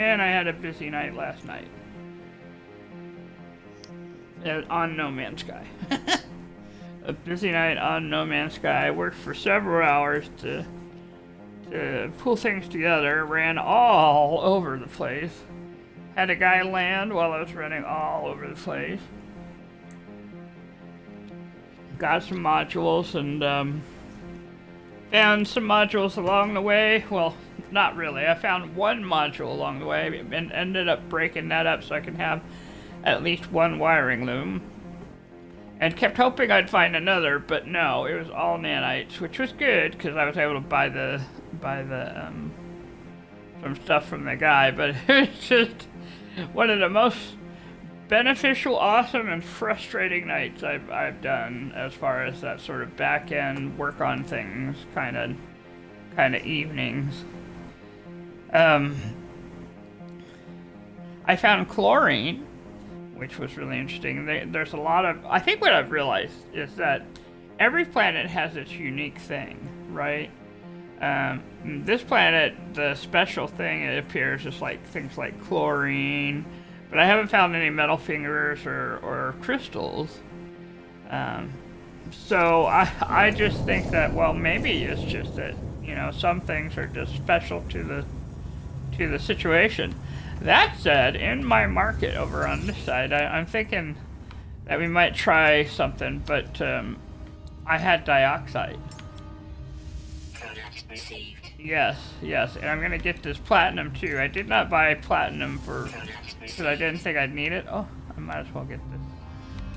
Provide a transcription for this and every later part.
And I had a busy night last night. On No Man's Sky. A busy night on No Man's Sky. I worked for several hours to pull things together. Ran all over the place. Had a guy land while I was running all over the place. Got some modules and found some modules along the way. Well, not really. I found one module along the way and ended up breaking that up so I can have at least one wiring loom. And kept hoping I'd find another, but no, it was all nanites, which was good because I was able to buy some stuff from the guy. But it was just one of the most beneficial, awesome, and frustrating nights I've done as far as that sort of back end work on things kind of evenings. I found chlorine, which was really interesting. There's a lot of, I think what I've realized is that every planet has its unique thing, right? This planet, the special thing, it appears, is like things like chlorine, but I haven't found any metal fingers or crystals. So I just think that, well, maybe it's just that, you know, some things are just special to the situation. That said, in my market over on this side, I'm thinking that we might try something, but I had dioxide. Product received. Yes, and I'm gonna get this platinum too. I did not buy platinum because I didn't think I'd need it. Oh, I might as well get this.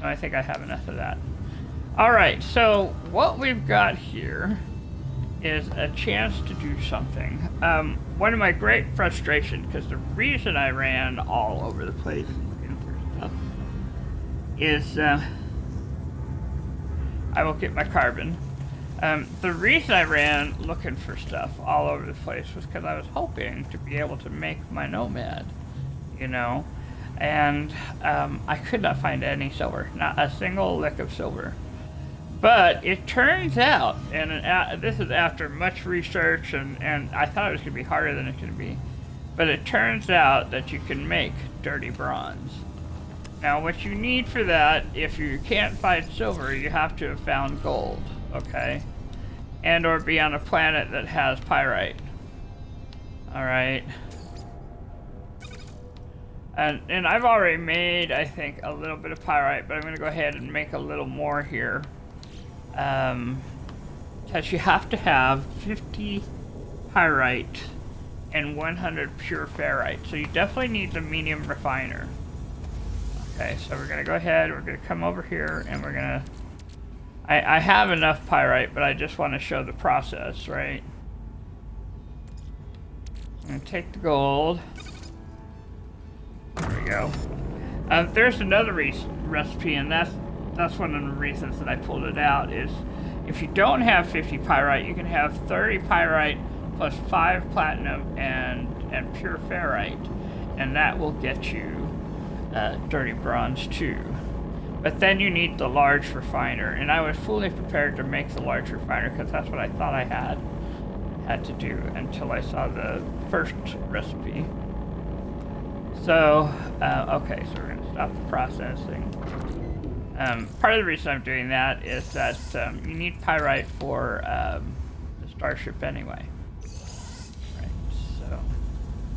No, I think I have enough of that. Alright, so what we've got here is a chance to do something. One of my great frustrations, because the reason I ran all over the place looking for stuff is, I will get my carbon. The reason I ran looking for stuff all over the place was because I was hoping to be able to make my Nomad, you know, and I could not find any silver, not a single lick of silver. But it turns out, and this is after much research, and I thought it was going to be harder than it's going to be, but it turns out that you can make dirty bronze. Now, what you need for that, if you can't find silver, you have to have found gold, okay? And or be on a planet that has pyrite. Alright. And I've already made, I think, a little bit of pyrite, but I'm going to go ahead and make a little more here. Because you have to have 50 pyrite and 100 pure ferrite. So you definitely need the medium refiner. Okay, so we're going to go ahead, we're going to come over here, and we're going to... I have enough pyrite, but I just want to show the process, right? I'm going to take the gold. There we go. There's another recipe, and that's one of the reasons that I pulled it out, is if you don't have 50 pyrite, you can have 30 pyrite plus 5 platinum and pure ferrite, and that will get you dirty bronze too. But then you need the large refiner, and I was fully prepared to make the large refiner because that's what I thought I had to do until I saw the first recipe. So, okay, so we're going to stop the processing. Part of the reason I'm doing that is that you need pyrite for the starship anyway. Right, so,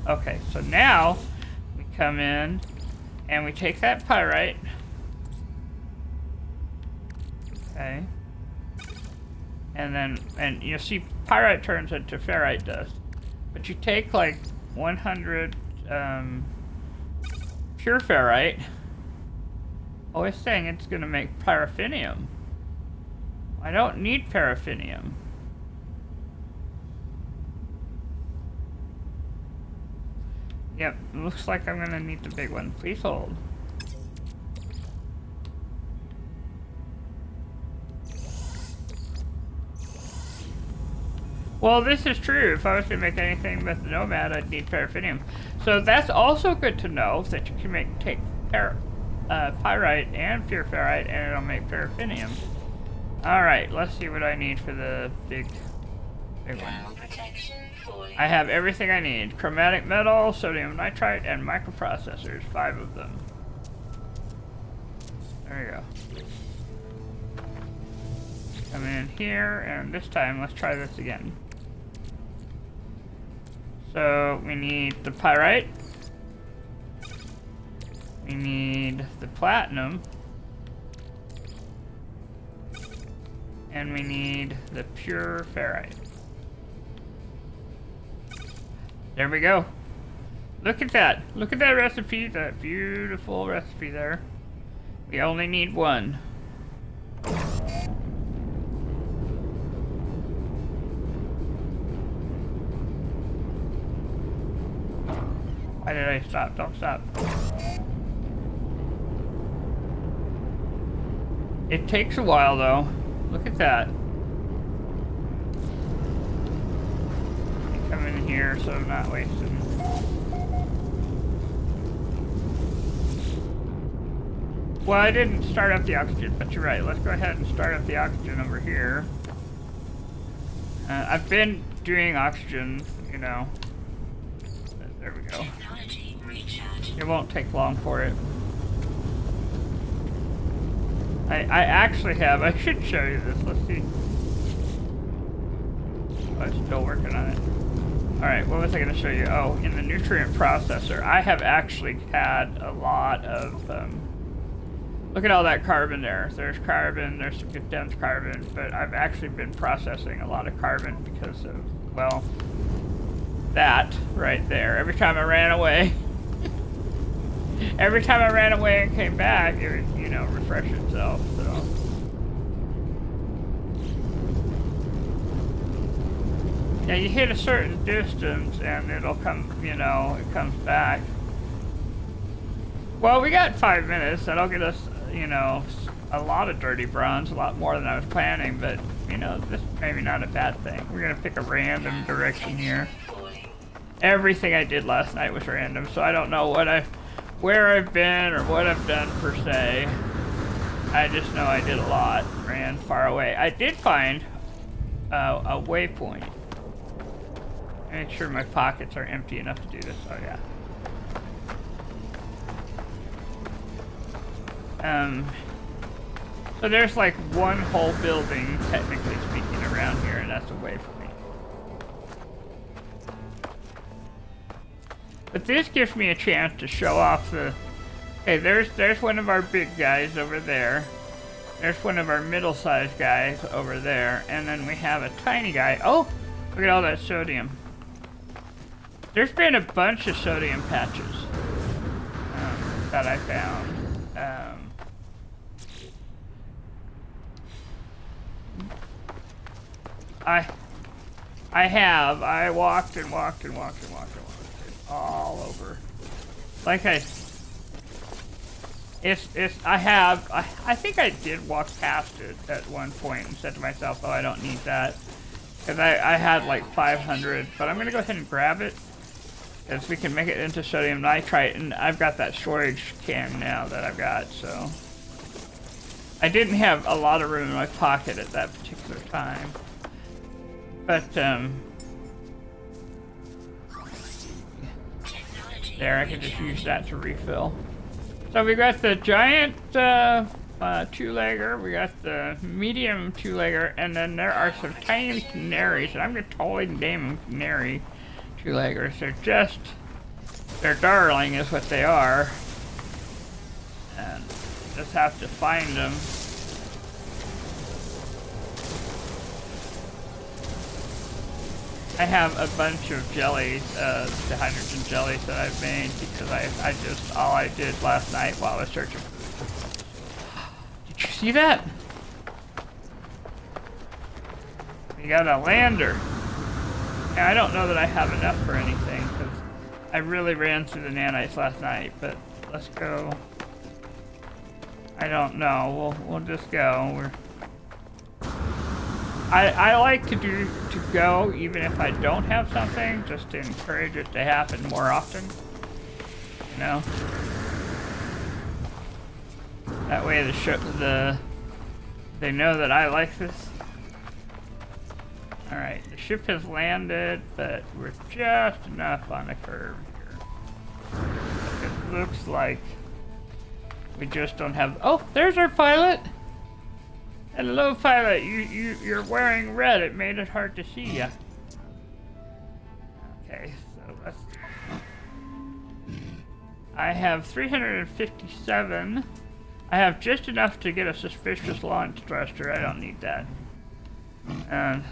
okay, so now we come in and we take that pyrite. Okay. And you'll see pyrite turns into ferrite dust. But you take like 100 pure ferrite. Oh, it's saying it's going to make paraffinium. I don't need paraffinium. Yep, looks like I'm going to need the big one. Please hold. Well, this is true. If I was to make anything with the Nomad, I'd need paraffinium. So that's also good to know, that you can take pyrite and pure ferrite, and it'll make paraffinium. Alright, let's see what I need for the big one. Protection I have everything I need. Chromatic metal, sodium nitrite, and microprocessors. 5 of them. There you go. Come in here, and this time let's try this again. So we need the pyrite. We need the platinum. And we need the pure ferrite. There we go. Look at that. Look at that recipe, that beautiful recipe there. We only need 1. Why did I stop? Don't stop. It takes a while though. Look at that. Come in here so I'm not wasting. Well, I didn't start up the oxygen, but you're right. Let's go ahead and start up the oxygen over here. I've been doing oxygen, you know. There we go. It won't take long for it. I actually have, I should show you this. Let's see. Oh, it's still working on it. Alright, what was I going to show you? Oh, in the nutrient processor, I have actually had a lot of, look at all that carbon there. There's carbon, there's some good dense carbon, but I've actually been processing a lot of carbon because of, well, that right there. Every time I ran away, every time I ran away and came back, it would, you know, refresh itself, so. Yeah, you hit a certain distance and it'll come, you know, it comes back. Well, we got 5 minutes. That'll get us, you know, a lot of dirty bronze, a lot more than I was planning, but, you know, this is maybe not a bad thing. We're gonna pick a random direction here. Everything I did last night was random, so I don't know where I've been or what I've done per se. I just know I did a lot, ran far away. I did find a waypoint. Make sure my pockets are empty enough to do this. Oh yeah. So there's like one whole building, technically speaking, around here, and that's a waypoint. But this gives me a chance to show off the... Hey, there's one of our big guys over there. There's one of our middle-sized guys over there. And then we have a tiny guy. Oh! Look at all that sodium. There's been a bunch of sodium patches that I found. I walked and walked and walked and walked and walked all over. Like I think I did walk past it at one point and said to myself, oh, I don't need that. Because I had like 500, but I'm going to go ahead and grab it. Because we can make it into sodium nitrite, and I've got that storage can now that I've got, so. I didn't have a lot of room in my pocket at that particular time. But, there, I can just use that to refill. So we got the giant two-legger, we got the medium two-legger, and then there are some tiny canaries, and I'm going to totally name them canary two-leggers. They're darling is what they are. And you just have to find them. I have a bunch of jellies, the hydrogen jellies that I've made because all I did last night while I was searching for food. Did you see that? We got a lander. And I don't know that I have enough for anything because I really ran through the nanites last night, but let's go. I don't know. We'll just go. I like to go even if I don't have something, just to encourage it to happen more often. You know. That way they know that I like this. Alright, the ship has landed, but we're just enough on the curve here. It looks like we just don't have... Oh, there's our pilot! Hello, pilot. You're wearing red. It made it hard to see ya. Okay, so let's... I have 357. I have just enough to get a suspicious launch thruster. I don't need that. And...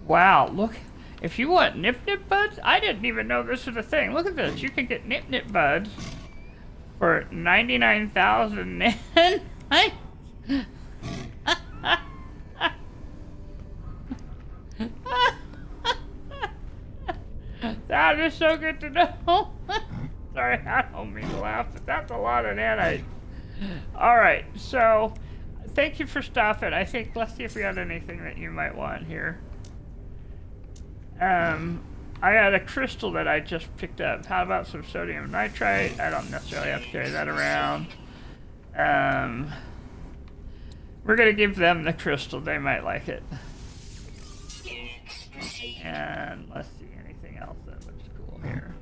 Wow, look. If you want nip-nip buds, I didn't even know this was a thing. Look at this. You can get nip-nip buds for 99,000 and... That is so good to know. Sorry, I don't mean to laugh, but that's a lot of nanites. Alright, so thank you for stopping. I think, let's see if we got anything that you might want here. I got a crystal that I just picked up. How about some sodium nitrite? I don't necessarily have to carry that around. We're gonna give them the crystal. They might like it. And let's see, anything else that looks cool here.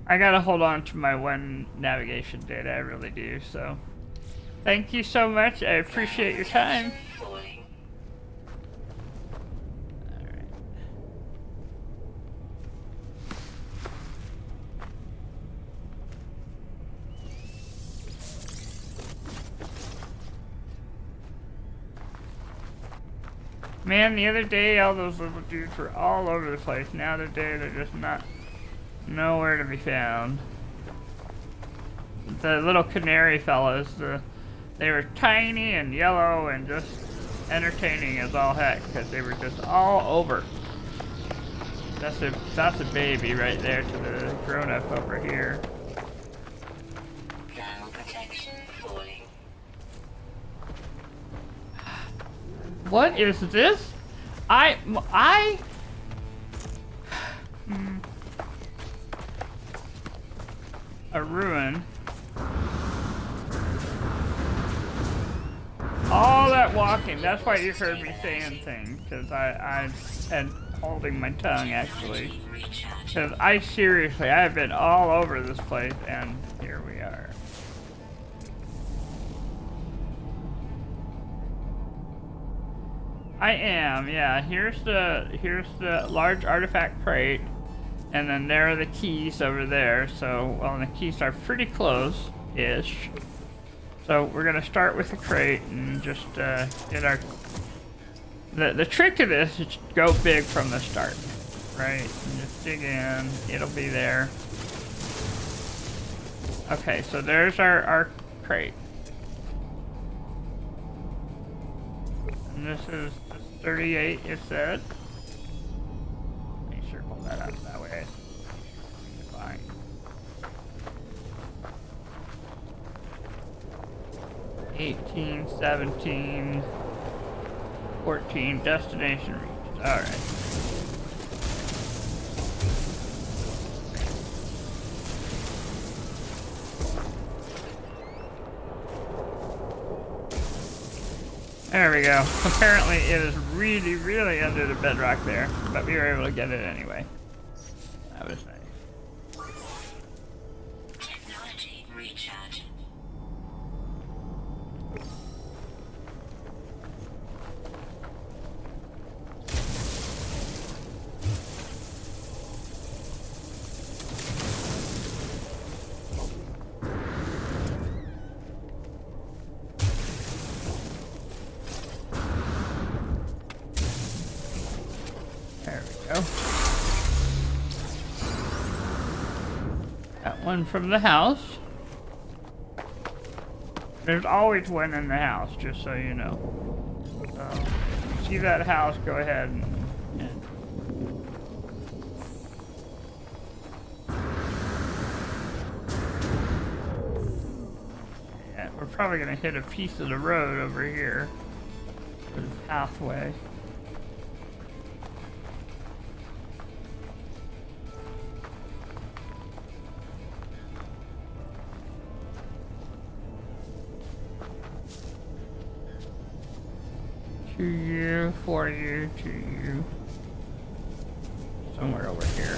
I gotta hold on to my one navigation data, I really do, so. Thank you so much, I appreciate your time. Alright. Man, the other day all those little dudes were all over the place. Now today they're just not nowhere to be found. The little canary fellas, they were tiny and yellow and just entertaining as all heck because they were just all over. That's a baby right there to the grown-up over here. What is this? A ruin. All that walking, that's why you heard me saying things, because I had holding my tongue actually. Because I've been all over this place, and here we are. I am, yeah. Here's the large artifact crate, and then there are the keys over there. So, well, the keys are pretty close-ish. So we're gonna start with the crate and just get our. The trick to this is to go big from the start, right? And just dig in. It'll be there. Okay, so there's our crate. And this is 38, it said. Let me circle that up that way. Fine. 18, 17, 14, destination reached. Alright. There we go. Apparently it is really, really under the bedrock there, but we were able to get it anyway. That was nice. Technology recharge. Got one from the house. There's always one in the house, just so you know. So, if you see that house, go ahead and yeah, we're probably gonna hit a piece of the road over here. This pathway. To you, for you, to you. somewhere over here.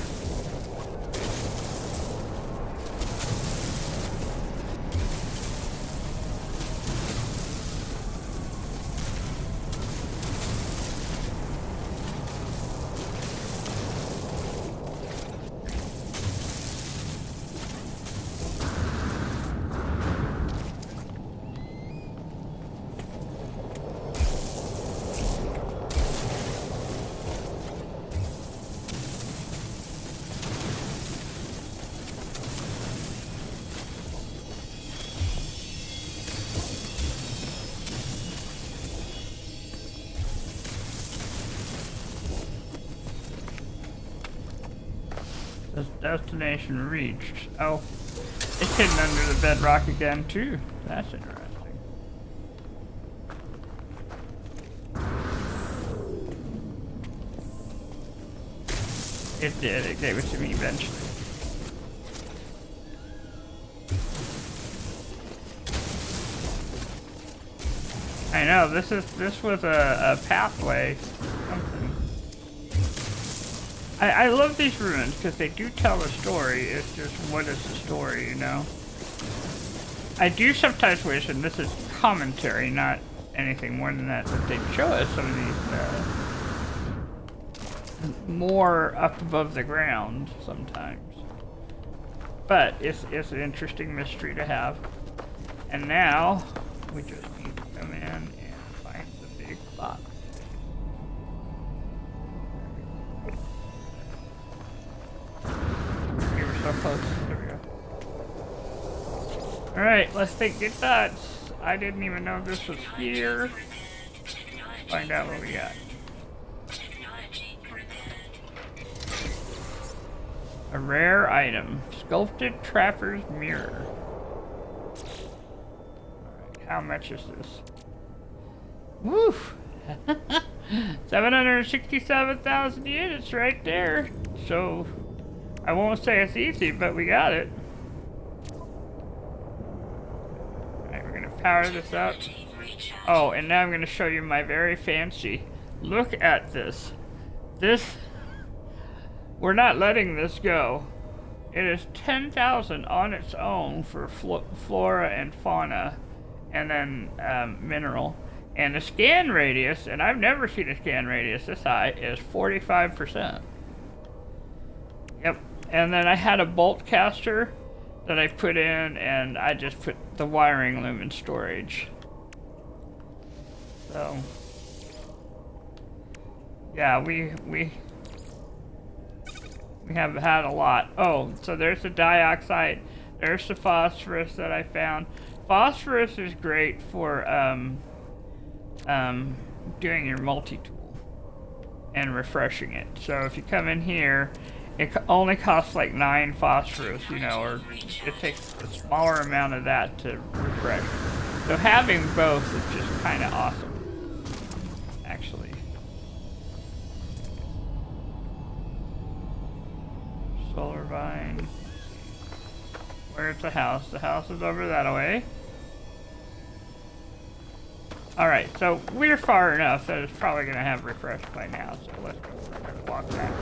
Destination reached. Oh, it's hidden under the bedrock again too. That's interesting. It did. It gave it to me eventually. I know this was a pathway. I love these ruins because they do tell a story. It's just, what is the story, you know? I do sometimes wish, and this is commentary, not anything more than that, that they'd show us some of these more up above the ground sometimes. But it's an interesting mystery to have. And now we just need to come in and find the big spot. So close. There we go. Alright, let's take good thoughts. I didn't even know this was here. Find out what we got. A rare item. Sculpted Trapper's Mirror. Alright, how much is this? Woo! 767,000 units right there. So I won't say it's easy, but we got it. Alright, we're gonna power this up. Oh, and now I'm gonna show you my very fancy. Look at this. We're not letting this go. It is 10,000 on its own for flora and fauna, and then mineral. And the scan radius, and I've never seen a scan radius this high, is 45%. Yep. And then I had a bolt caster that I put in, and I just put the wiring loom in storage. So yeah, we have had a lot. Oh, so there's the dioxide, there's the phosphorus that I found. Phosphorus is great for doing your multi-tool and refreshing it. So if you come in here, it only costs like 9 phosphorus, you know, or it takes a smaller amount of that to refresh. So having both is just kind of awesome, actually. Solar vine. Where's the house? The house is over that way. Alright, so we're far enough that it's probably going to have refreshed by now, so let's walk back.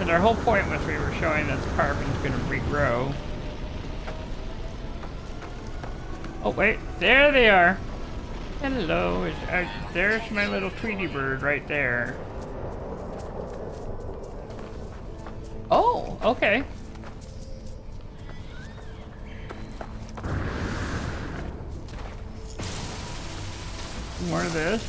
And our whole point was we were showing that the carbon's going to regrow. Oh wait, there they are. Hello, there's my little Tweety bird right there. Oh, okay. More of this.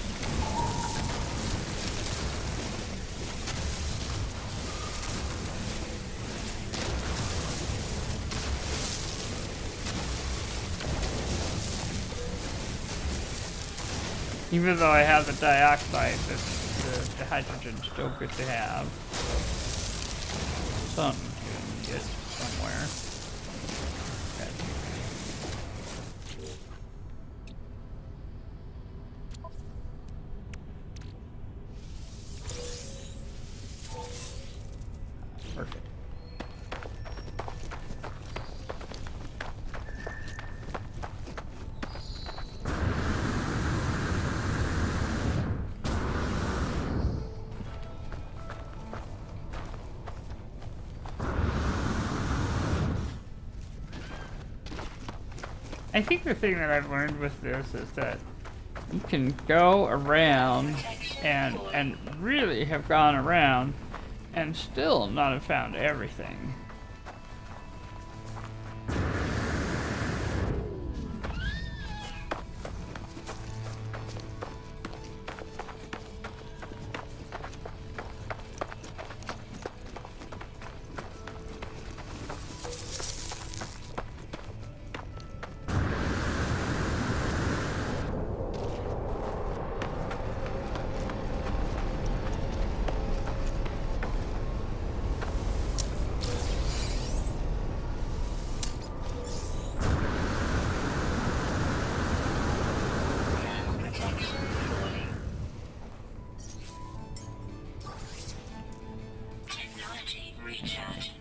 Even though I have the dioxide, the hydrogen's still good to have. Something to get somewhere. Perfect. I think the thing that I've learned with this is that you can go around and really have gone around and still not have found everything.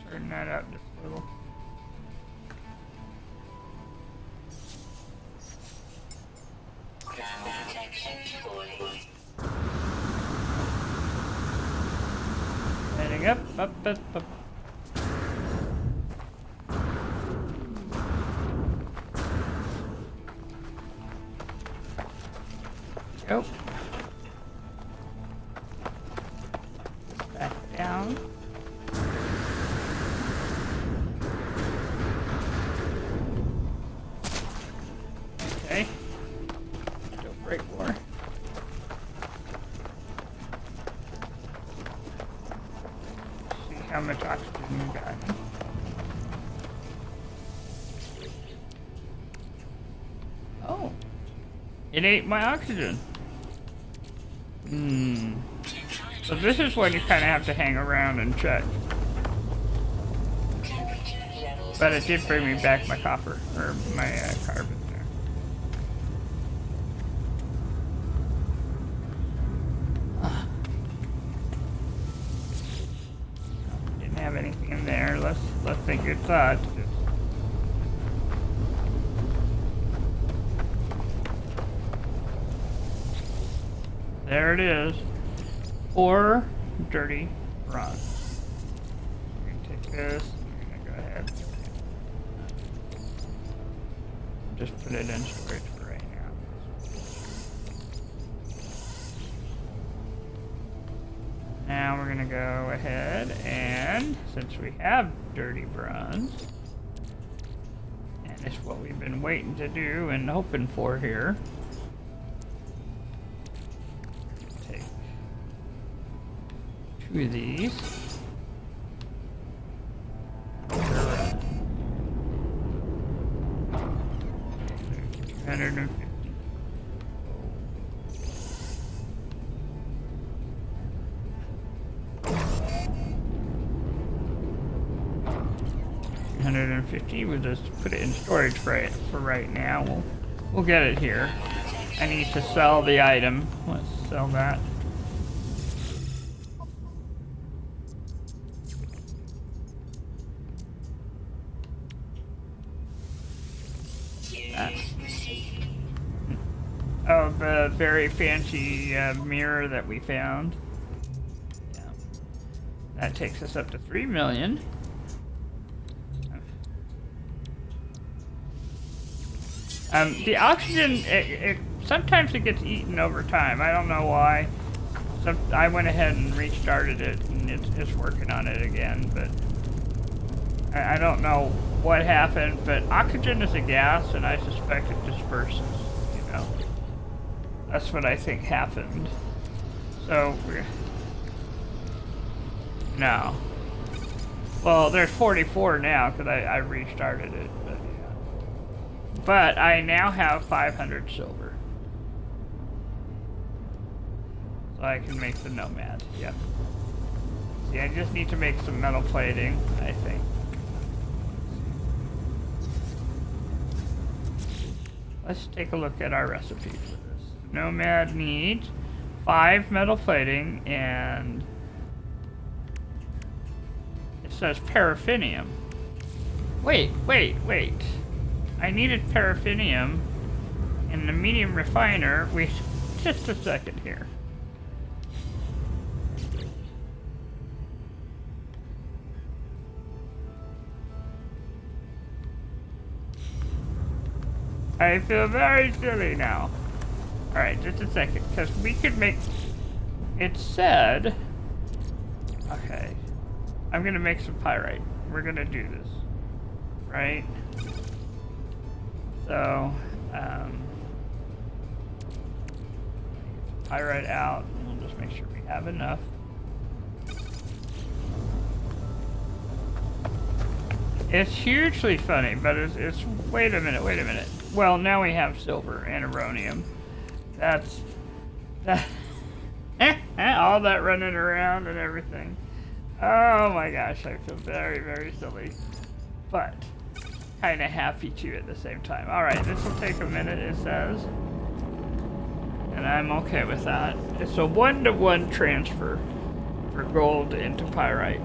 Turn that up just a little. Heading up, up, up, up. Go. Back down. Okay. Don't break more. See how much oxygen you got. Oh. It ate my oxygen. So this is when you kind of have to hang around and check. But it did bring me back my copper, or my carbon there. Didn't have anything in there. Let's think good thoughts. There it is. Or dirty bronze. We're gonna take this. We're gonna go ahead. Just put it in storage for right now. Now we're gonna go ahead and, since we have dirty bronze, and it's what we've been waiting to do and hoping for here. Two of these. 250. We'll just put it in storage for right now. We'll get it here. I need to sell the item. Let's sell that. Oh, the very fancy mirror that we found. Yeah. That takes us up to 3 million. The oxygen, sometimes it gets eaten over time. I don't know why. I went ahead and restarted it, and it's working on it again, but I don't know what happened, but oxygen is a gas, and I suspect it disperses, you know. That's what I think happened. So, no. Well, there's 44 now, because I restarted it, but yeah. But I now have 500 silver. So I can make the Nomad, yep. See, I just need to make some metal plating, I think. Let's take a look at our recipe for this. Nomad needs 5 metal plating, and it says paraffinium. Wait. I needed paraffinium in the medium refiner. Wait just a second here. I feel very silly now. Alright, just a second, because we could make... It said... Okay. I'm gonna make some pyrite. We're gonna do this. Right? So, pyrite out, and we'll just make sure we have enough. It's hugely funny, but it's wait a minute. Well, now we have silver and ammonium. That all that running around and everything. Oh my gosh, I feel very, very silly, but kind of happy too at the same time. All right, this will take a minute, it says, and I'm okay with that. It's a 1-to-1 transfer for gold into pyrite.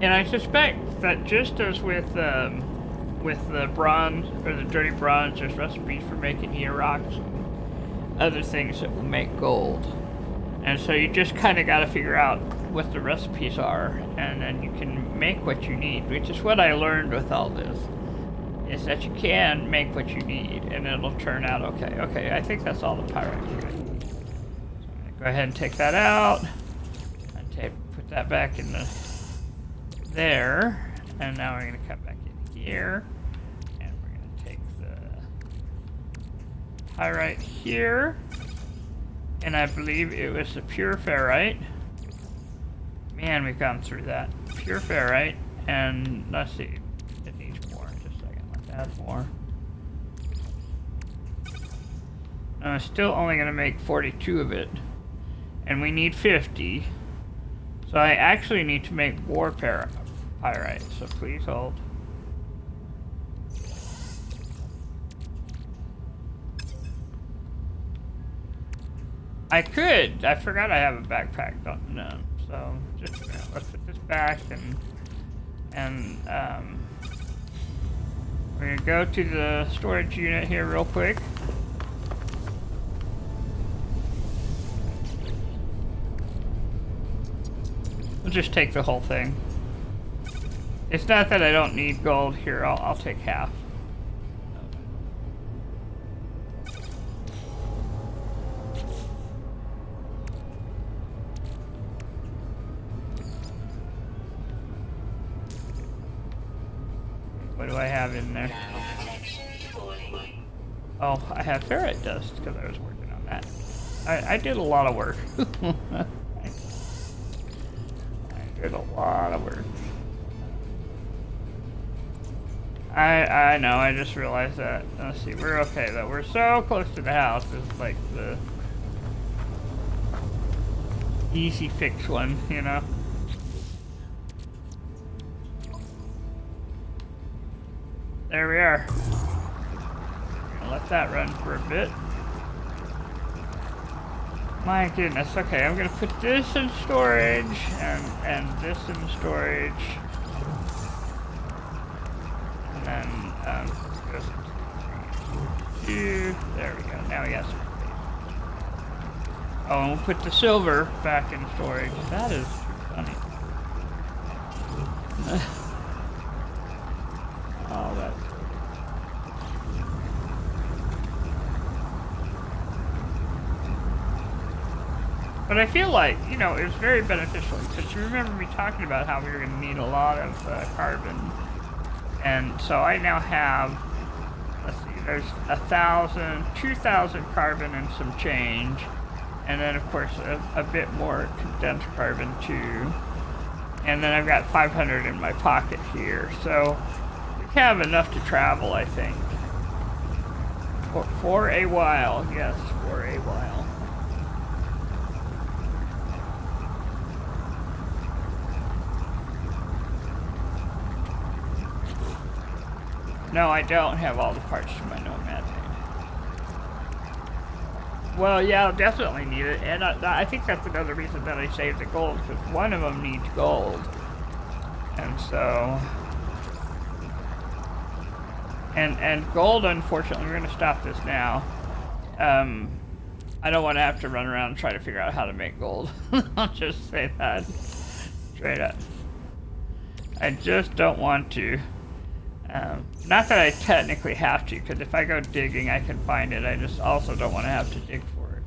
And I suspect that just as with the bronze or the dirty bronze, there's recipes for making rocks, other things that will make gold. And so you just kind of got to figure out what the recipes are, and then you can make what you need, which is what I learned with all this, is that you can make what you need, and it'll turn out okay. Okay, I think that's all the pyrite we're going to need. So I'm going to go ahead and take that out, and put that back in there, and now we're going to come back in here, and we're going to take the pyrite here, and I believe it was the pure ferrite. Man, we've gone through that. Pure ferrite, and let's see, it needs more. Just a second, let's add more. I'm still only going to make 42 of it, and we need 50. So I actually need to make more pyrite, so please hold. I forgot I have a backpack, no. So just a minute, let's put this back, and we're gonna go to the storage unit here real quick. We'll just take the whole thing. It's not that I don't need gold here. I'll take half. What do I have in there? Oh, I have ferrite dust because I was working on that. I did a lot of work. I did a lot of work. I know, I just realized that. Let's see, we're okay though. We're so close to the house. It's like the easy fix one, you know? There we are. I'll let that run for a bit. My goodness, okay, I'm gonna put this in storage and this in storage. And then goes into 2. There we go. Now we got some space. Oh, and we'll put the silver back in storage. That is funny. Oh, that's... But I feel like, you know, it was very beneficial because you remember me talking about how we were going to need a lot of carbon. And so I now have, let's see, there's 2,000 carbon and some change. And then, of course, a bit more condensed carbon, too. And then I've got 500 in my pocket here. So we have enough to travel, I think. For a while, yes, for a while. No, I don't have all the parts to my Nomad made. Well, yeah, I'll definitely need it, and I think that's another reason that I saved the gold, because one of them needs gold. And so... And gold, unfortunately, we're going to stop this now. I don't want to have to run around and try to figure out how to make gold. I'll just say that straight up. I just don't want to. Not that I technically have to, because if I go digging, I can find it. I just also don't want to have to dig for it.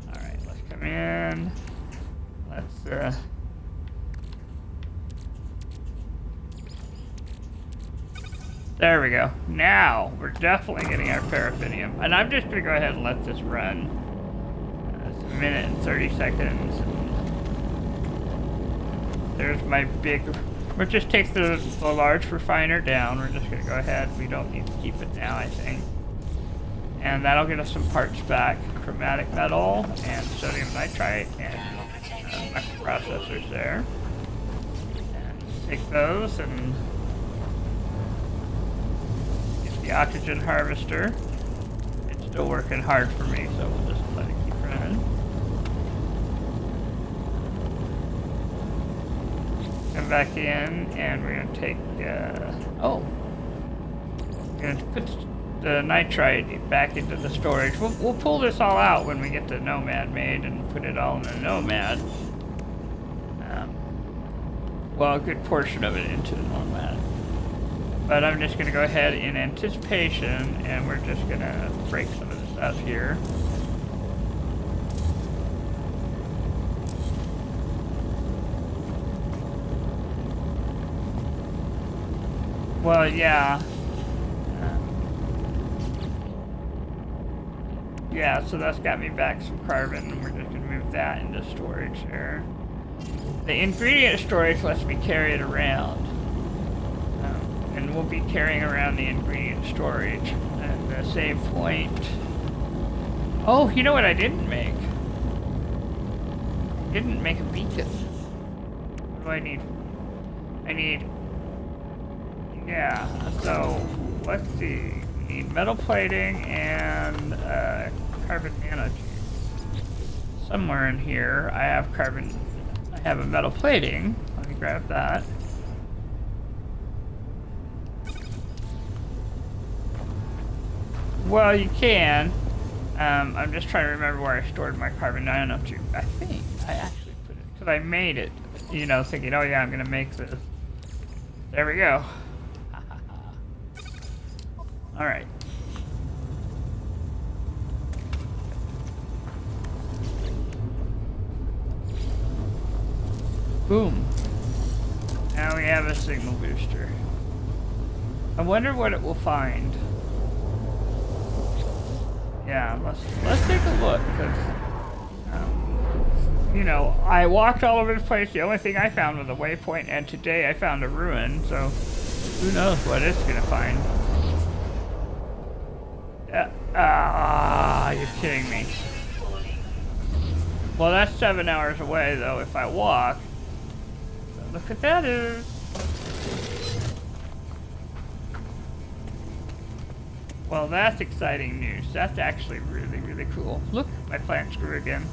Alright, let's come in. Let's, there we go. Now, we're definitely getting our paraffinium. And I'm just going to go ahead and let this run. It's a minute and 30 seconds. There's my big... We'll just take the large refiner down. We're just going to go ahead. We don't need to keep it now, I think. And that'll get us some parts back. Chromatic metal and sodium nitrite and microprocessors there. And take those and get the oxygen harvester. It's still working hard for me, so we'll just let it keep running. Come back in, and we're gonna take, we're gonna put the nitrite back into the storage. We'll pull this all out when we get the Nomad made and put it all in the Nomad. Well, a good portion of it into the Nomad. But I'm just gonna go ahead in anticipation, and we're just gonna break some of this up here. Well, yeah. Yeah, so that's got me back some carbon, and we're just going to move that into storage there. The ingredient storage lets me carry it around. And we'll be carrying around the ingredient storage. And the save point... Oh, you know what I didn't make? I didn't make a beacon. What do I need? I need... Yeah, so let's see. We need metal plating and carbon nanotubes. Somewhere in here, I have a metal plating. Let me grab that. Well, you can. I'm just trying to remember where I stored my carbon nanotube. I think I actually put it, because I made it, you know, thinking, oh yeah, I'm going to make this. There we go. All right. Boom. Now we have a signal booster. I wonder what it will find. Yeah, let's take a look, because you know, I walked all over the place. The only thing I found was a waypoint, and today I found a ruin. So who knows what it's gonna find? You're kidding me. Well, that's 7 hours away, though, if I walk. So look at that is. Well, that's exciting news. That's actually really, really cool. Look, my plants grew again.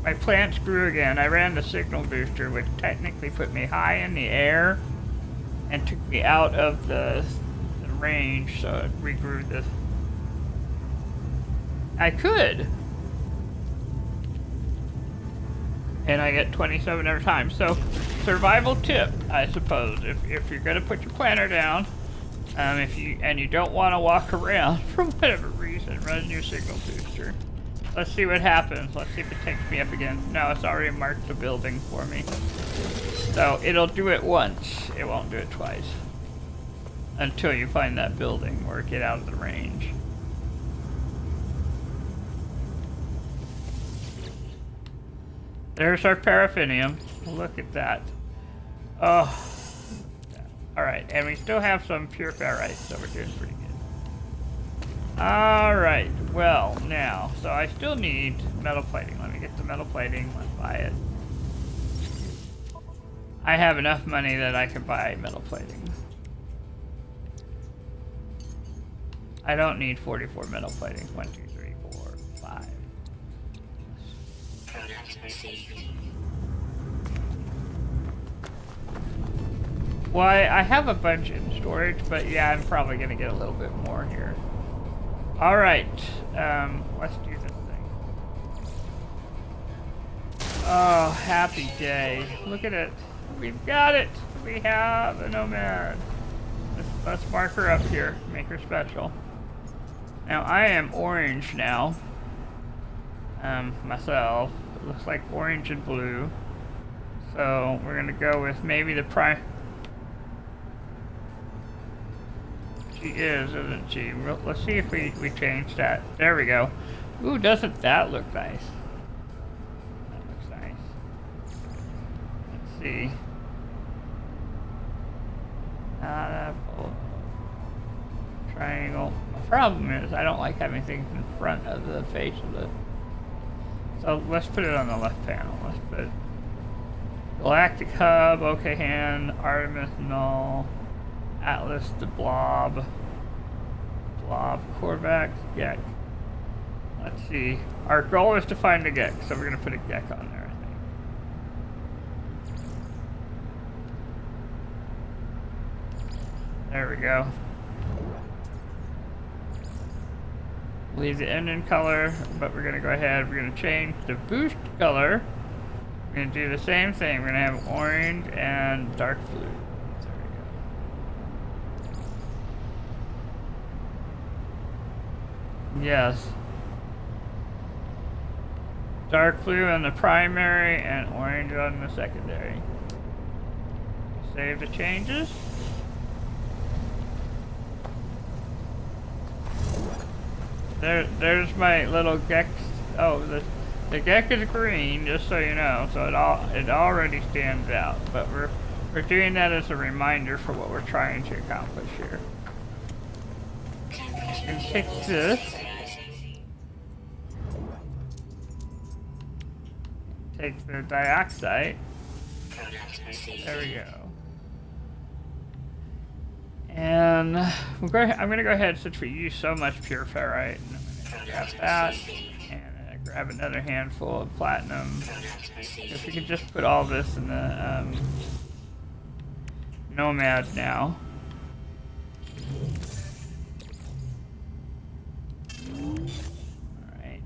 My plants grew again. I ran the signal booster, which technically put me high in the air and took me out of the range, so it regrew this. I could. And I get 27 every time. So, survival tip, I suppose. If you're going to put your planter down, if you don't want to walk around for whatever reason, run your signal booster. Let's see what happens. Let's see if it takes me up again. No, it's already marked the building for me. So, it'll do it once. It won't do it twice. Until you find that building or get out of the range. There's our paraffinium. Look at that. Oh. Alright, and we still have some pure ferrite, so we're doing pretty good. Alright, well, now, so I still need metal plating. Let me get the metal plating. Let's buy it. I have enough money that I can buy metal plating. I don't need 44 metal plating. 1, 2, 3, 4, 5. Well, I have a bunch in storage, but yeah, I'm probably going to get a little bit more here. Alright, let's do this thing. Oh, happy day. Look at it. We've got it. We have a nomad. Let's mark her up here. Make her special. Now I am orange now. Myself. It looks like orange and blue. So we're gonna go with maybe the prime. She is, isn't she? Let's see if we change that. There we go. Ooh, doesn't that look nice? That looks nice. Let's see. Triangle. My problem is I don't like having things in front of the face of the. So let's put it on the left panel. Let's put Galactic Hub, OK Hand, Artemis Null, Atlas the Blob, Korvax, Gek. Let's see. Our goal is to find a Gek, so we're going to put a Gek on there, I think. There we go. Leave the engine color, but we're going to go ahead. We're going to change the boost color. We're going to do the same thing. We're going to have orange and dark blue. There we go. Yes. Dark blue on the primary and orange on the secondary. Save the changes. There's my little Gek. Oh, the Gek is green, just so you know, so it already stands out. But we're doing that as a reminder for what we're trying to accomplish here. And take this. Take the dioxide. There we go. And I'm going to go ahead, since we use so much pure ferrite, and I'm going to grab that and grab another handful of platinum. If we could just put all this in the nomad now. Alright.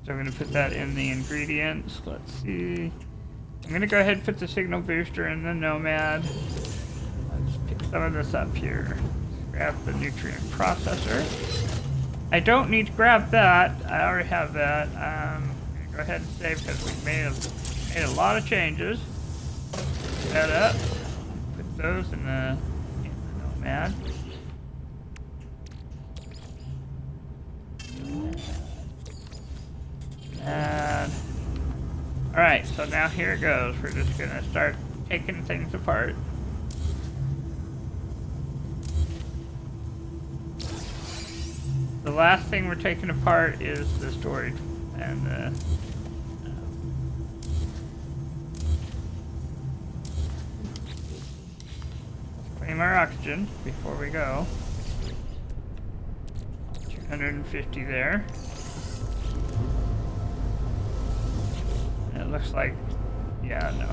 So I'm going to put that in the ingredients. Let's see. I'm going to go ahead and put the signal booster in the nomad. Let's pick some of this up here. Grab the nutrient processor. I don't need to grab that. I already have that. I'm going to go ahead and save because we've made a lot of changes. Put that up. Put those in the nomad. And alright, so now here it goes. We're just gonna start taking things apart. The last thing we're taking apart is the storage and the claim our oxygen before we go. 250 there. It looks like, yeah, no.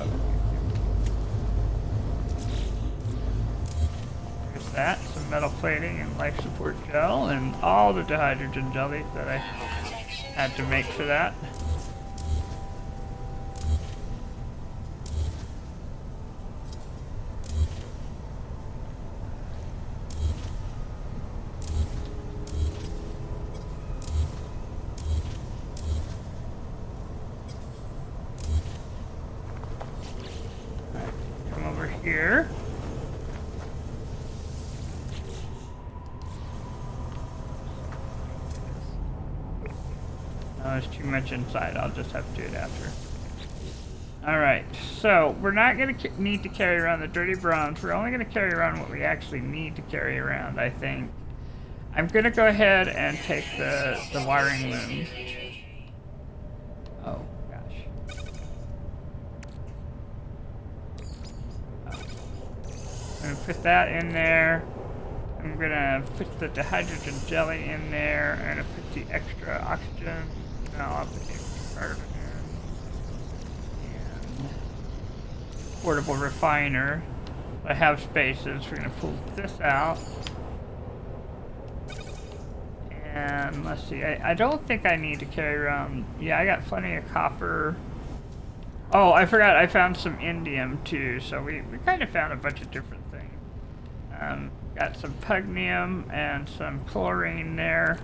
There's that, some metal plating and life support gel, and all the dihydrogen jelly that I had to make for that. Here. No, there's too much inside. I'll just have to do it after. Alright, so we're not going to need to carry around the dirty bronze. We're only going to carry around what we actually need to carry around, I think. I'm going to go ahead and take the wiring loom. Oh. I'm gonna put that in there. I'm gonna put the dihydrogen jelly in there, and I'll put the extra oxygen. No, I'll put the extra carbon in. And portable refiner. I have spaces. We're gonna pull this out. And let's see, I don't think I need to carry around, yeah, I got plenty of copper. Oh, I forgot, I found some indium too, so we kind of found a bunch of different things. Got some pugnium and some chlorine there.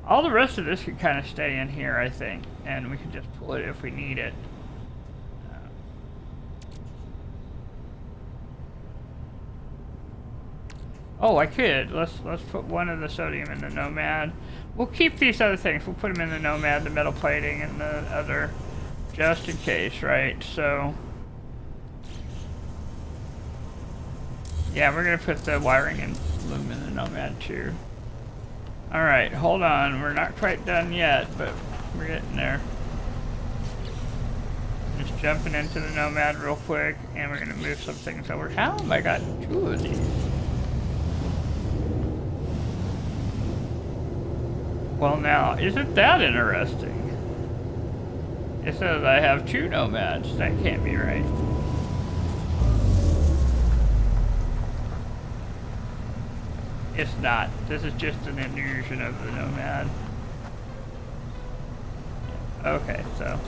All the rest of this can kind of stay in here, I think, and we can just pull it if we need it. Oh, I could. Let's put one of the sodium in the Nomad. We'll keep these other things. We'll put them in the Nomad, the metal plating, and the other, just in case, right? So, yeah, we're gonna put the wiring and loom in the Nomad too. All right, hold on. We're not quite done yet, but we're getting there. Just jumping into the Nomad real quick, and we're gonna move some things over. How have I got 2 of these? Well now, isn't that interesting? It says I have 2 Nomads. That can't be right. It's not. This is just an illusion of the Nomad. Okay, so.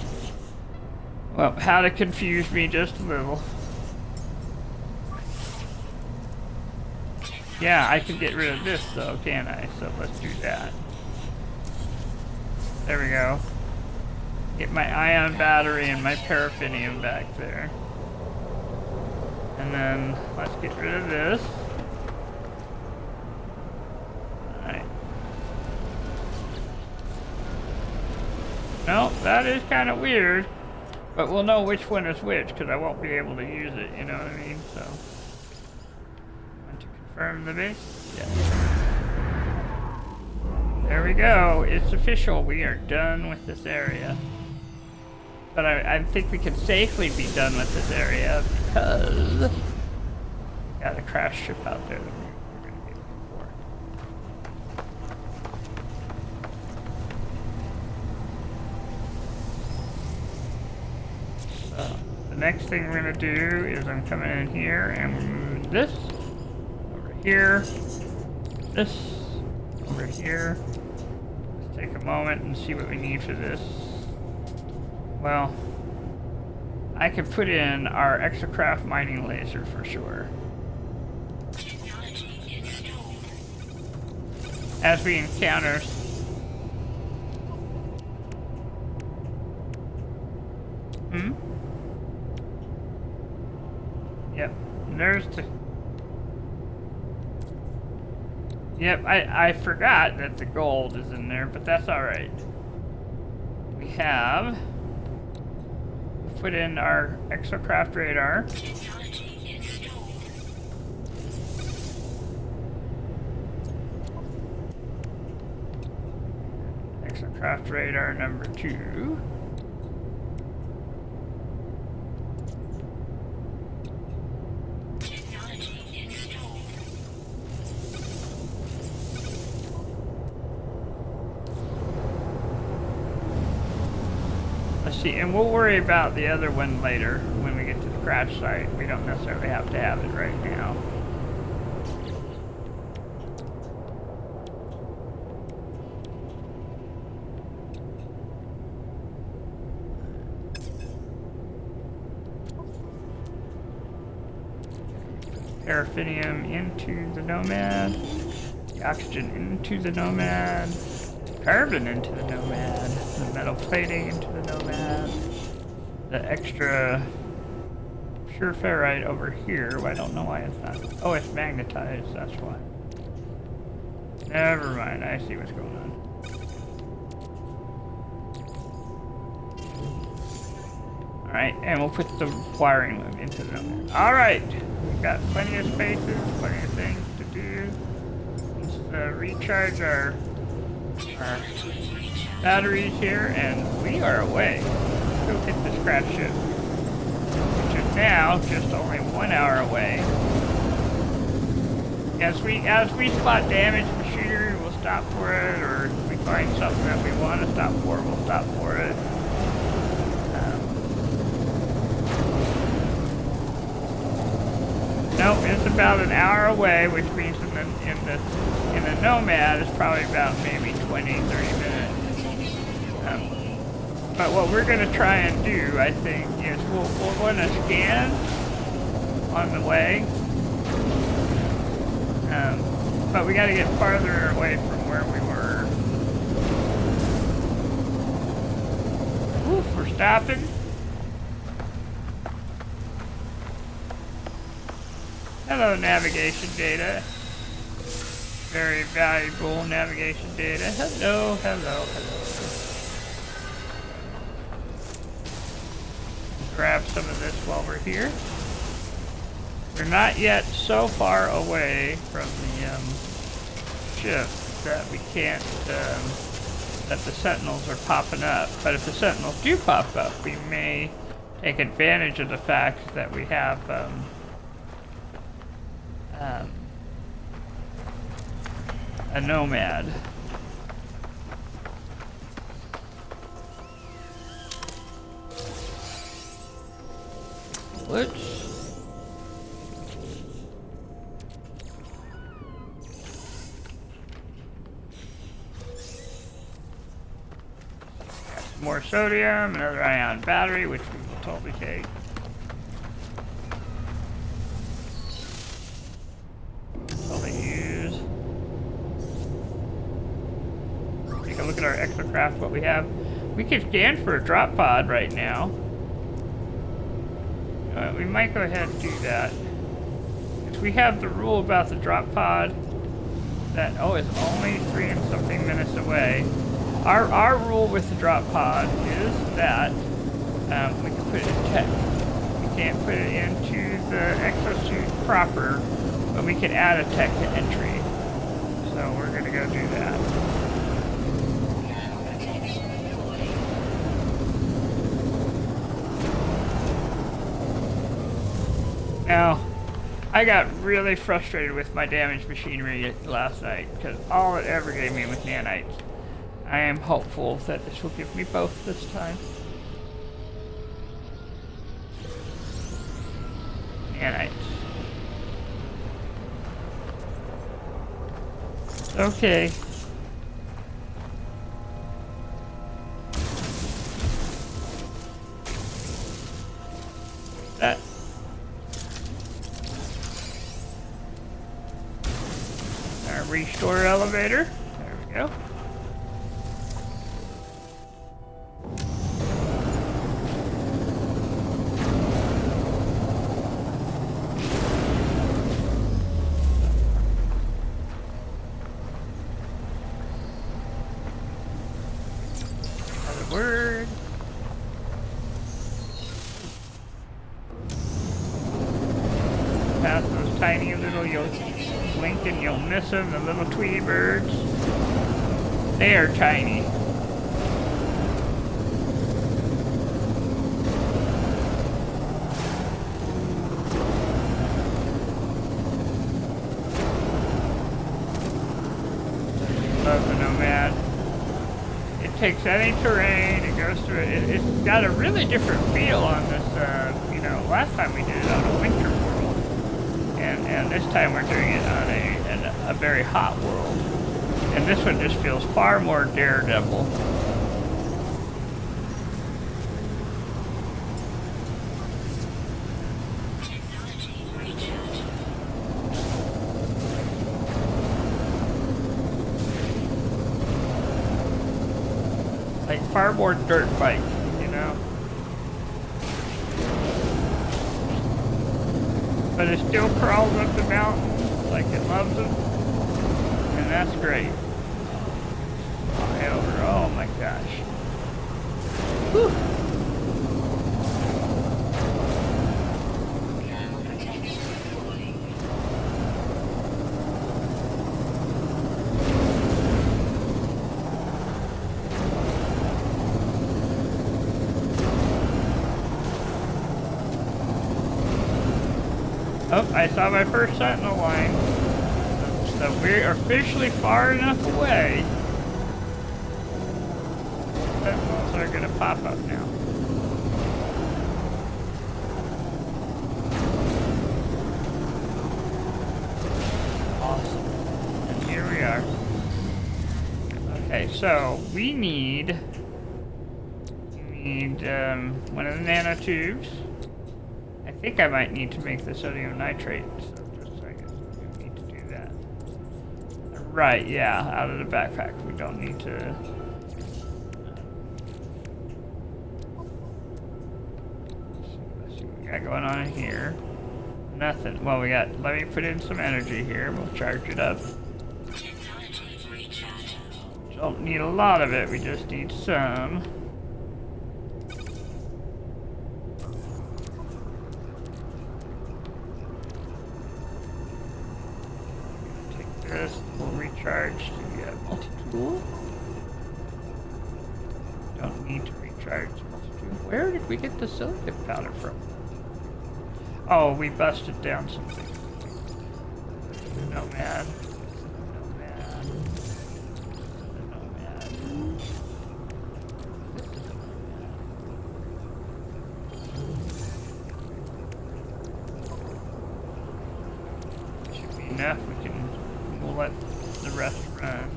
Well, how to confuse me just a little. Yeah, I can get rid of this though, can't I? So let's do that. There we go. Get my ion battery and my paraffinium back there. And then let's get rid of this. Alright. No, that is kind of weird. But we'll know which one is which because I won't be able to use it, you know what I mean? So. Want to confirm the base? Yes. There we go. It's official. We are done with this area. But I think we can safely be done with this area because we got a crash ship out there that we're going to be looking for. So the next thing we're going to do is I'm coming in here and we're moving this over here, this over here. Let's take a moment and see what we need for this. Well, I could put in our exocraft mining laser for sure. As we encounter Yep, there's the Yep, I forgot that the gold is in there, but that's alright. We have put in our exocraft radar. Exocraft radar number 2. See, and we'll worry about the other one later when we get to the crash site. We don't necessarily have to have it right now. Paraffinium into the Nomad, the oxygen into the Nomad, carbon into the Nomad, the metal plating into the Nomad, the extra pure ferrite over here. I don't know why it's not. Oh, it's magnetized, that's why. Never mind, I see what's going on. Alright, and we'll put the wiring loom into the Nomad. Alright, we've got plenty of spaces, plenty of things to do. Let's recharge our batteries here, and we are away. Let's go hit the scratch ship, which is now just only 1 hour away. As we spot damage machinery, we'll stop for it, or if we find something that we want to stop for, we'll stop for it. Nope, it's about an hour away, which means in the Nomad it's probably about maybe 20, 30 minutes. But what we're going to try and do, I think, is we'll run a scan on the way. But we got to get farther away from where we were. Oof, we're stopping. Hello, navigation data. Very valuable navigation data. Hello, hello, hello. Grab some of this while we're here. We're not yet so far away from the ship that we can't, that the sentinels are popping up. But if the sentinels do pop up, we may take advantage of the fact that we have a Nomad. Let's more sodium, another ion battery, which we will totally take. Totally use. Take a look at our exocraft, what we have. We can scan for a drop pod right now. We might go ahead and do that. If we have the rule about the drop pod that, oh, it's only 3 and something minutes away. Our rule with the drop pod is that we can put it in tech. We can't put it into the exosuit proper, but we can add a tech to entry. So we're going to go do that. Now, I got really frustrated with my damaged machinery last night because all it ever gave me was nanites. I am hopeful that this will give me both this time. Nanites. Okay. That. Our restore elevator. There we go. Word. Past those tiny little, you'll blink and you'll miss them, the little Tweety birds. They are tiny. Love the Nomad. Takes any terrain, it goes through it. It's got a really different feel on this, you know, last time we did it on a winter world. And this time we're doing it on a very hot world. And this one just feels far more daredevil. Like far more dirt bike, you know? But it still crawls up the mountain like it loves them. And that's great. Fly over, oh my gosh. Whew. Oh, I saw my first sentinel line. So we're officially far enough away. Sentinels are going to pop up now. Okay, so we need one of the nanotubes. I think I might need to make the sodium nitrate. So just a second. We need to do that. Right, yeah, out of the backpack. We don't need to. Let's see what we got going on here. Nothing. Well, we got. Let me put in some energy here. We'll charge it up. Don't need a lot of it. We just need some. This will recharge the multi-tool. Don't need to recharge the multi-tool. Where did we get the silicon powder from? Oh, we busted down something. Nomad. Nomad. Nomad. Should be enough. We'll let the rest run.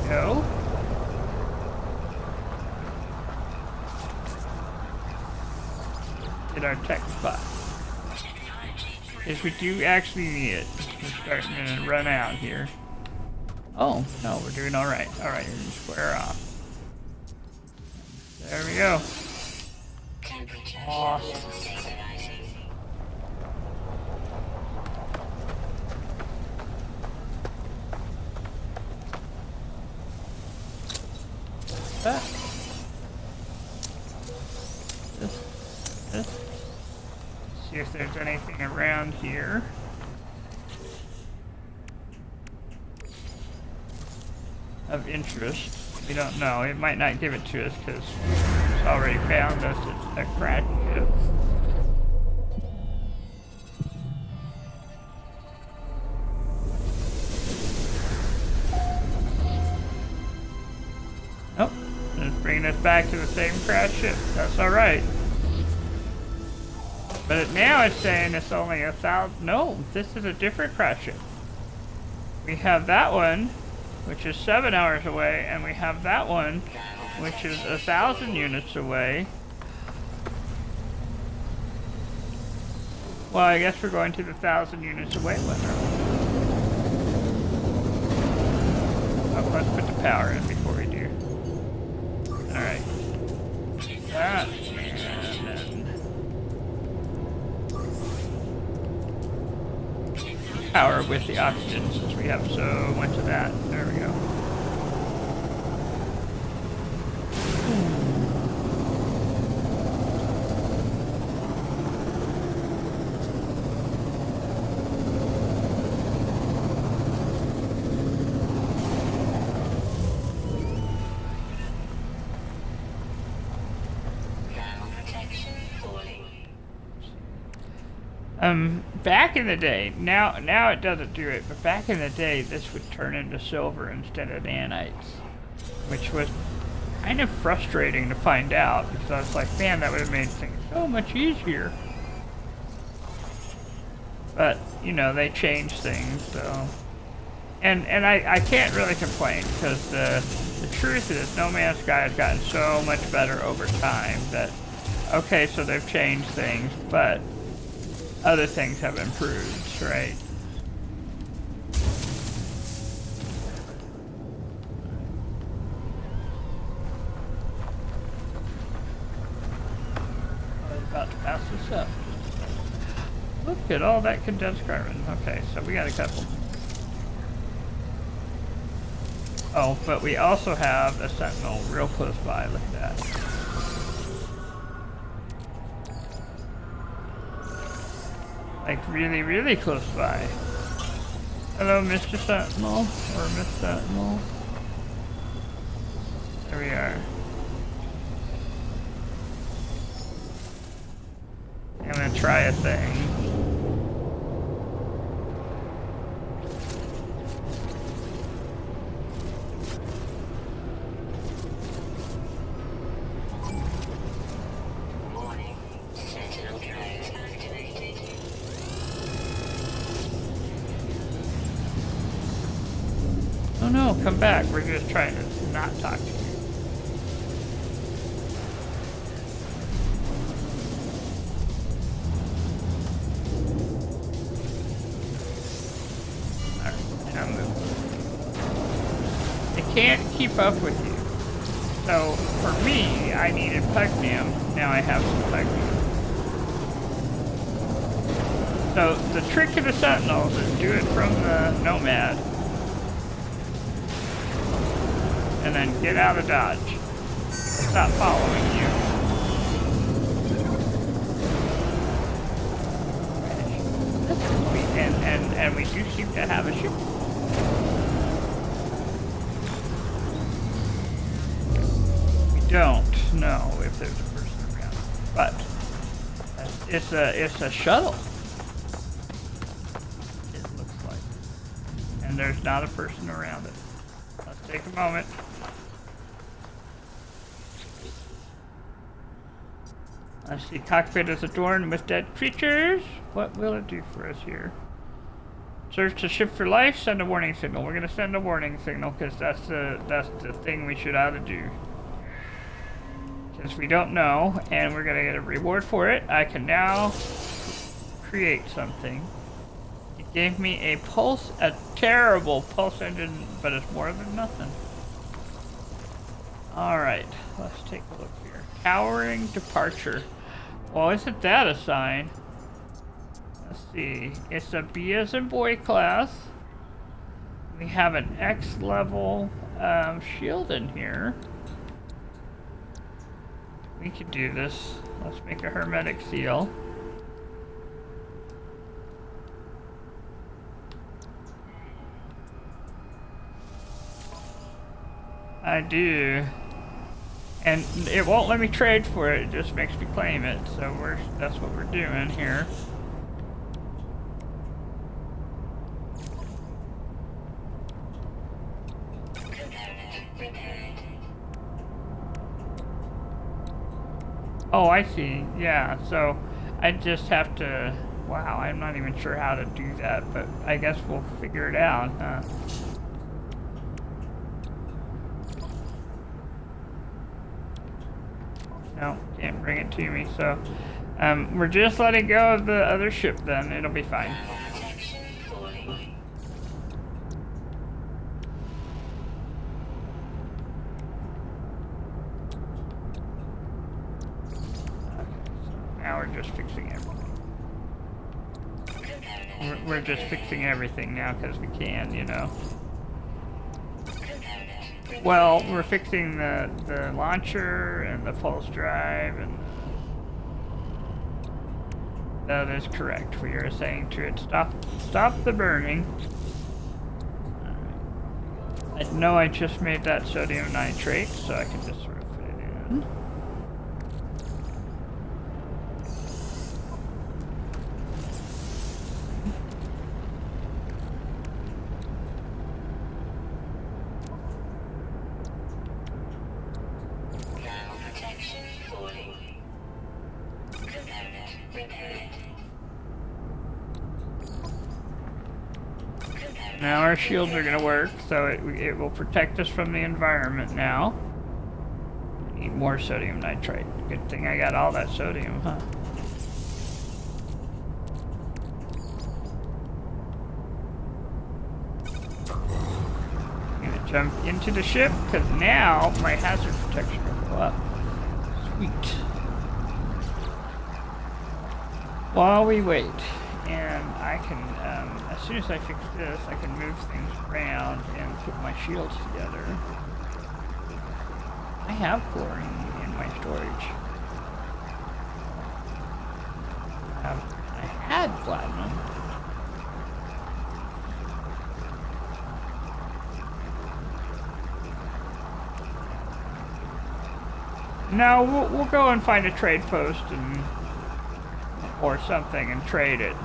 Go. Hit our tech spot. Yes, we do actually need it. We're starting to run out here. Oh, no, we're doing alright. Alright, you're gonna square off. There we go. Awesome. That. This. See if there's anything around here. Of interest. We don't know. It might not give it to us because it's already found us a crash ship. Nope. It's bringing us back to the same crash ship. That's alright. But now it's saying it's only 1,000. No, this is a different crash ship. We have that one, which is 7 hours away, and we have that one, which is 1,000 units away. Well, I guess we're going to the 1,000 units away one. Oh, let's put the power in before we do. Alright. That, and then power with the oxygen since we have so much of that. There we go. Back in the day, now it doesn't do it, but back in the day, this would turn into silver instead of nanites, which was kind of frustrating to find out because I was like, man, that would have made things so much easier. But you know, they changed things, so and I can't really complain because the truth is, No Man's Sky has gotten so much better over time that okay, so they've changed things, but other things have improved, right? I was about to pass this up. Look at all that condensed carbon. Okay, so we got a couple. Oh, but we also have a sentinel real close by. Look at that. Like really, really close by. Hello, Mr. Sentinel, or Miss Sentinel. There we are. I'm gonna try a thing. no, come back. We're just trying to not talk to you. Alright, now move. They can't keep up with you. So, for me, I needed Pugnium. Now I have some Pugnium. So, the trick to the Sentinels is do it from the Nomad. And then get out of dodge. Stop following you. And we do seem to have a ship. We don't know if there's a person around, but it's a shuttle. It looks like, and there's not a person around it. Let's take a moment. Let's see, cockpit is adorned with dead creatures. What will it do for us here? Search the ship for life, send a warning signal. We're gonna send a warning signal because that's the thing we should ought to do. Since we don't know, and we're gonna get a reward for it, I can now create something. It gave me a terrible pulse engine, but it's more than nothing. Alright, let's take a look here. Cowering departure. Well, isn't that a sign? Let's see. It's a B as in boy class. We have an X level shield in here. We could do this. Let's make a hermetic seal. I do. And it won't let me trade for it, it just makes me claim it. So that's what we're doing here. Oh, I see. Yeah, so I just have to... Wow, I'm not even sure how to do that, but I guess we'll figure it out, huh? No, can't bring it to me, so... we're just letting go of the other ship then, it'll be fine. We're just fixing everything. We're just fixing everything now because we can, you know. Well, we're fixing the launcher and the pulse drive, and that is correct. We are saying to it, stop the burning. Right. I know I just made that sodium nitrate, so I can just sort of put it in. Now our shields are going to work, so it will protect us from the environment now. I need more sodium nitrate. Good thing I got all that sodium, huh? I'm going to jump into the ship, because now my hazard protection will go up. Sweet. While we wait, and I can, as soon as I fix this, I can move things around and put my shields together. I have chlorine in my storage. I had platinum. No, we'll go and find a trade post or something and trade it.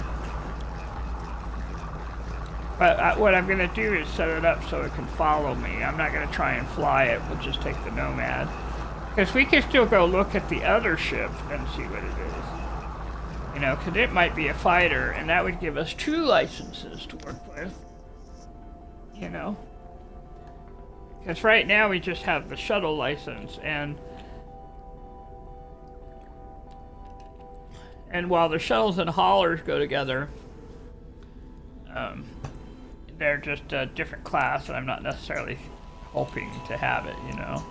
But what I'm going to do is set it up so it can follow me. I'm not going to try and fly it. We'll just take the Nomad. Because we can still go look at the other ship and see what it is. You know, because it might be a fighter, and that would give us 2 licenses to work with. You know? Because right now we just have the shuttle license, and while the shuttles and haulers go together, they're just a different class, and I'm not necessarily hoping to have it, you know.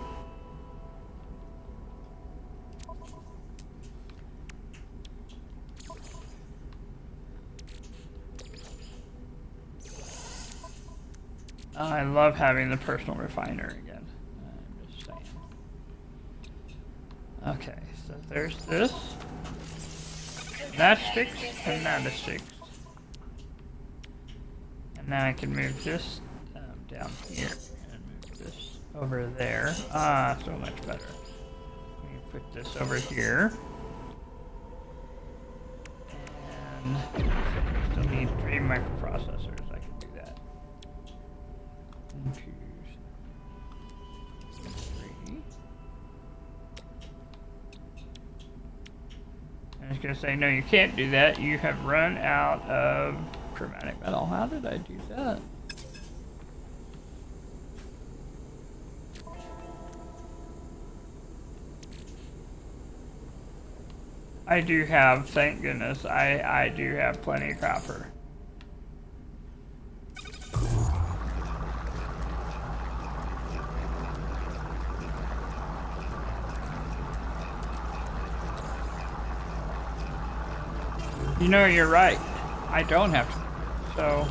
I love having the personal refiner again. I'm just saying. Okay, so there's this. That sticks, and that is fixed. And now I can move this down here, and move this over there. Ah, so much better. Let me put this over here. And still need 3 microprocessors. I can do that. 1, 2, 3. I was gonna say, no, you can't do that. You have run out of chromatic metal. How did I do that? I do have, thank goodness, I do have plenty of copper. You know, you're right. I don't have to. So,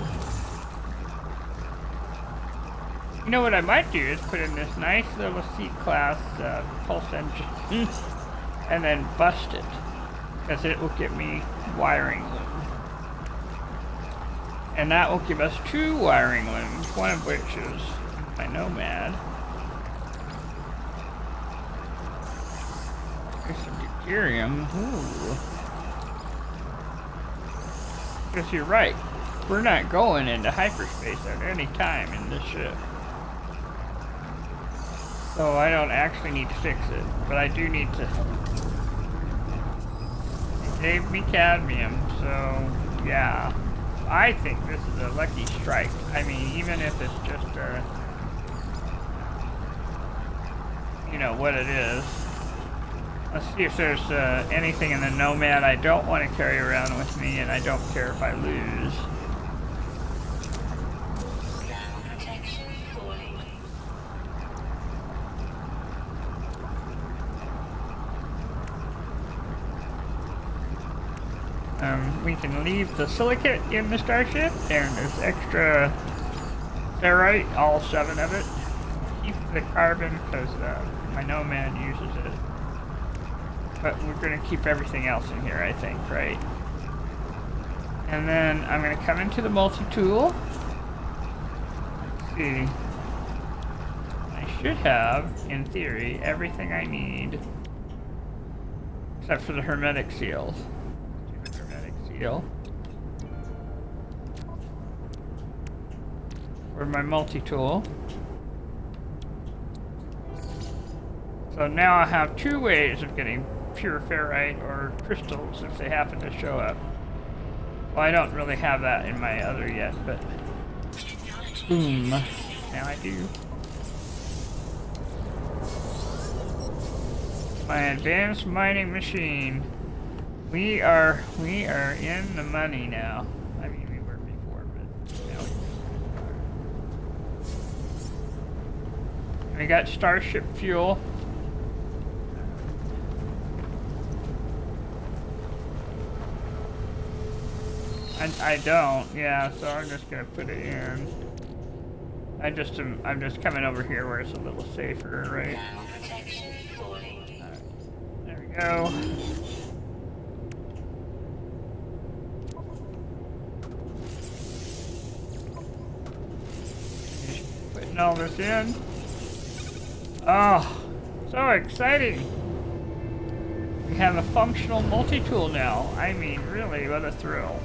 you know what I might do is put in this nice little C-class pulse engine and then bust it, because it will give me wiring loom. And that will give us 2 wiring looms, one of which is my Nomad. There's some deuterium. Ooh. Because you're right, we're not going into hyperspace at any time in this ship. So I don't actually need to fix it, but I do need to. It gave me cadmium, so yeah. I think this is a lucky strike. I mean, even if it's just you know, what it is. Let's see if there's anything in the Nomad I don't want to carry around with me, and I don't care if I lose. We can leave the silicate in the starship, and there's extra ferrite, all 7 of it. Keep the carbon because my Nomad uses it. But we're going to keep everything else in here, I think, right? And then I'm going to come into the multi-tool. Let's see. I should have, in theory, everything I need. Except for the hermetic seals. Do the hermetic seal. For my multi-tool. So now I have 2 ways of getting pure ferrite or crystals if they happen to show up. Well, I don't really have that in my other yet, but boom, now I do. My advanced mining machine. We are in the money now. I mean, we were before, but now we got starship fuel. I don't, yeah, so I'm just gonna put it in. I'm just coming over here where it's a little safer, right? Alright, there we go. Putting all this in. Oh, so exciting! We have a functional multi-tool now. I mean, really, what a thrill.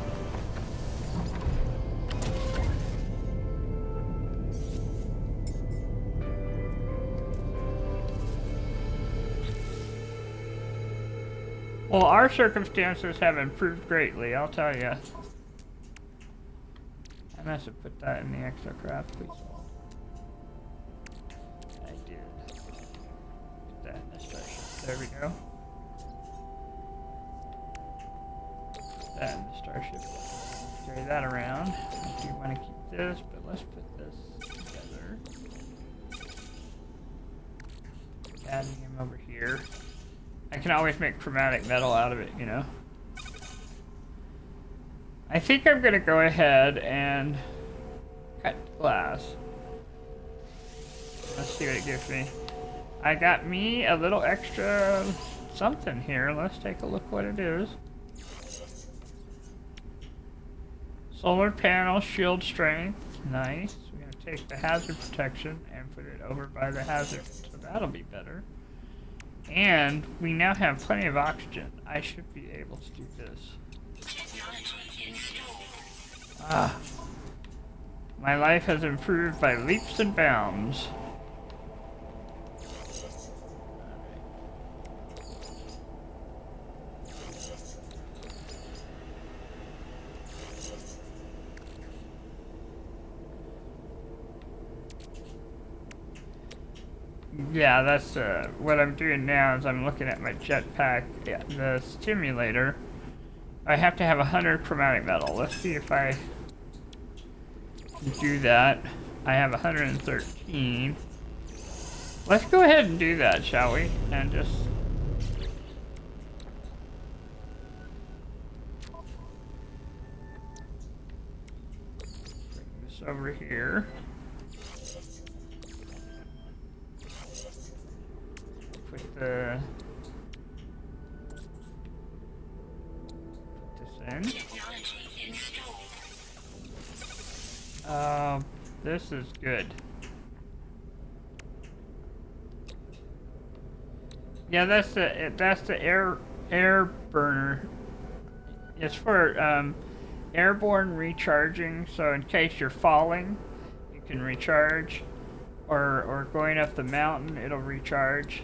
Well, our circumstances have improved greatly, I'll tell you. I must have put that in the extra craft, please. There we go. That in the starship. Carry that around. I do want to keep this, but let's put this together. Adding him over here. I can always make chromatic metal out of it, you know. I think I'm gonna go ahead and cut glass. Let's see what it gives me. I got me a little extra something here. Let's take a look what it is. Solar panel, shield strength. Nice. We're gonna take the hazard protection and put it over by the hazard, so that'll be better. And we now have plenty of oxygen. I should be able to do this. Ah. My life has improved by leaps and bounds. Yeah, that's what I'm doing now is I'm looking at my jetpack, the simulator. I have to have 100 chromatic metal. Let's see if I can do that. I have 113. Let's go ahead and do that, shall we? And just... bring this over here. Put this in. This is good. Yeah, that's the air burner. It's for airborne recharging. So in case you're falling, you can recharge, or going up the mountain, it'll recharge.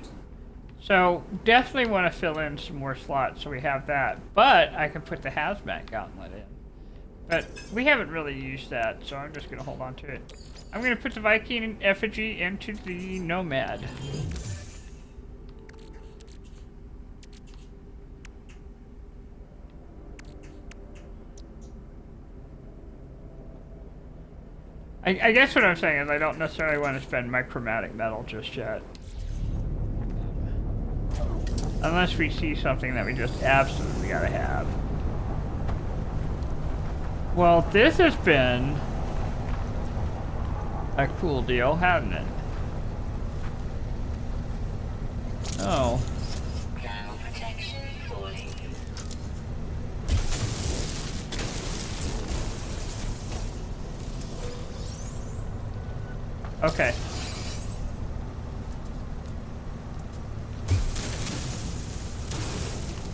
So definitely want to fill in some more slots so we have that. But I can put the hazmat gauntlet in. But we haven't really used that, so I'm just going to hold on to it. I'm going to put the Viking effigy into the Nomad. I guess what I'm saying is I don't necessarily want to spend my chromatic metal just yet. Unless we see something that we just absolutely gotta have. Well, this has been a cool deal, hasn't it? Oh. Okay.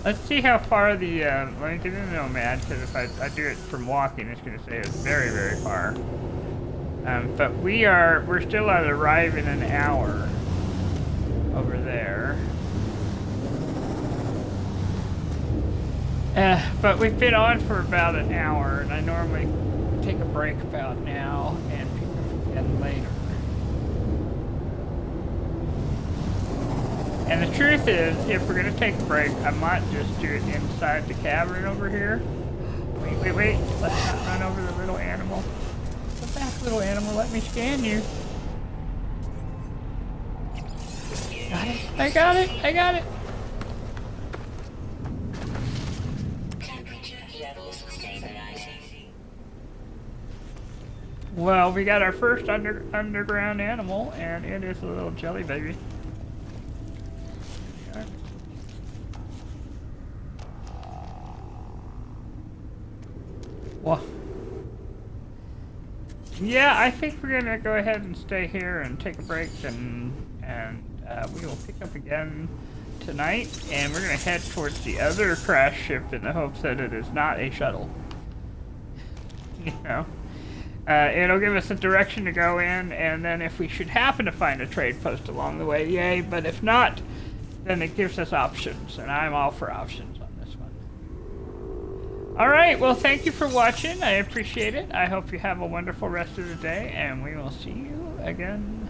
Let's see how far the, let me get in the Nomad, because if I do it from walking, it's going to say it's very, very far. But we're still at arrive in an hour over there. But we've been on for about an hour, and I normally take a break about now and pick up again later. And the truth is, if we're going to take a break, I might just do it inside the cavern over here. Wait. Let's not run over the little animal. Go back, little animal. Let me scan you. Got it. I got it. Well, we got our first underground animal, and it is a little jelly baby. Well, yeah, I think we're gonna go ahead and stay here and take a break, and we will pick up again tonight, and we're gonna head towards the other crash ship in the hopes that it is not a shuttle. You know, it'll give us a direction to go in, and then if we should happen to find a trade post along the way, yay! But if not, then it gives us options, and I'm all for options. Alright, well, thank you for watching. I appreciate it. I hope you have a wonderful rest of the day, and we will see you again